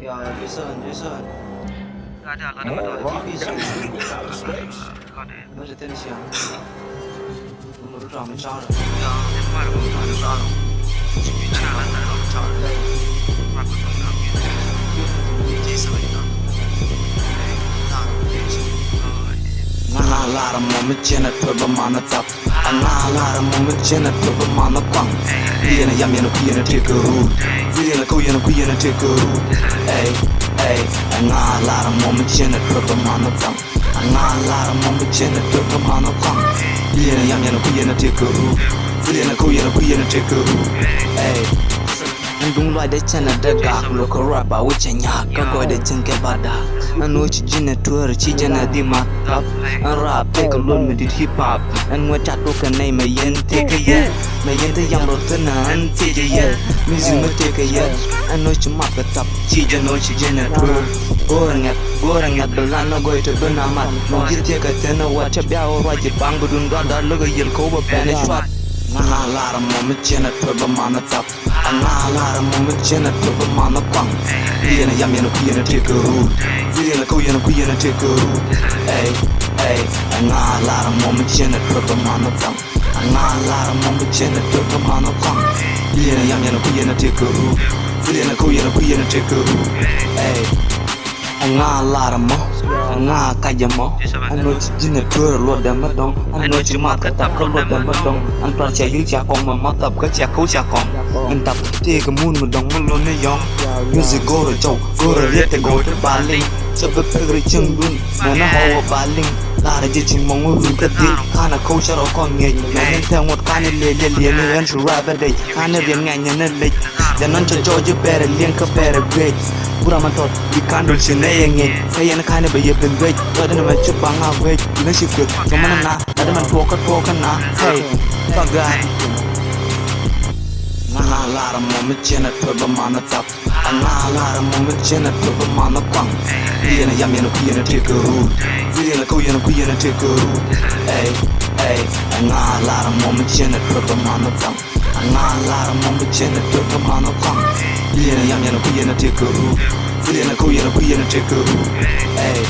Yeah, listen. Ada TV sih. Ada. Ada tensi yang. Menurut kami cara. Ya, kemarin aku ada cara. Bicara tentang cara. Aku tahu kami. Jadi sebenarnya. Ngana lara mo chena toba mana tap. Ngana lara mo chena toba mana kwang. Yena yamena kuyena take a root. Yena kuyena take a root. Hey. Ngana lara mo chena toba mana tap. Ngana lara mo chena toba mana kwang. Yena yamena kuyena take a root. Yena kuyena take a root. Hey. Ndung loy de chena daga lo ko raba wuche nya ka go de chenke bada anu chi jine tour chi jana di matap an rap te ko lon me di hip hop an ngwa chat to ka nei me yen te ka ye me yen te yang ro tana an te je ye music me te ka ye anu chi mat ka tap chi jano chi jine tour gorangat belana go te bana mat no ji te ka tena wa te bia o ra ji bang budun da lo ga yel ko ba bane shot Ngana lara mo chena toba mana tap. Ngana lara mo chena toba mana kwang. Yena yamena kuyena take a root. Yena kuyena take a root. Hey. Ngana lara mo chena toba mana tap. Ngana lara mo chena toba mana kwang. Yena yamena kuyena take a root. Yena kuyena take a root. Hey. Ngana lara mo. Nga kaya mo ano chi jine tour lo da ma dong ano chi mat ka tap lo da ma dong an pra cha yu cha kong ma ma tap ka cha ko cha kong an tap te ka mun ma dong ma lo ne yong music go ro chau go ro re te go te ba ling cha ba pe ri chung dun na na ho ba ling la ra ji chi mong ru ka di kana ko cha ro ko nge na ne te ngot ka ne le ne an shu ra ba dei ka ne bien nga ne le dan nan cha jo ji bere lien ka bere great Pura mantot di kandul sine yengi kayan kane ba yebin wait ada na man chupang a wait na shikut kamana na ada man toka na hey bagay Ngana lara mo chena toba mana tap Ngana lara mo chena toba mana kwang Yena yamena kuyena take a root Yena kuyena take a root hey Ngana lara mo chena toba mana tap Ngana lara mo chena toba mana kwang Yena yamena kuyena take a root Yena kuyena take a root hey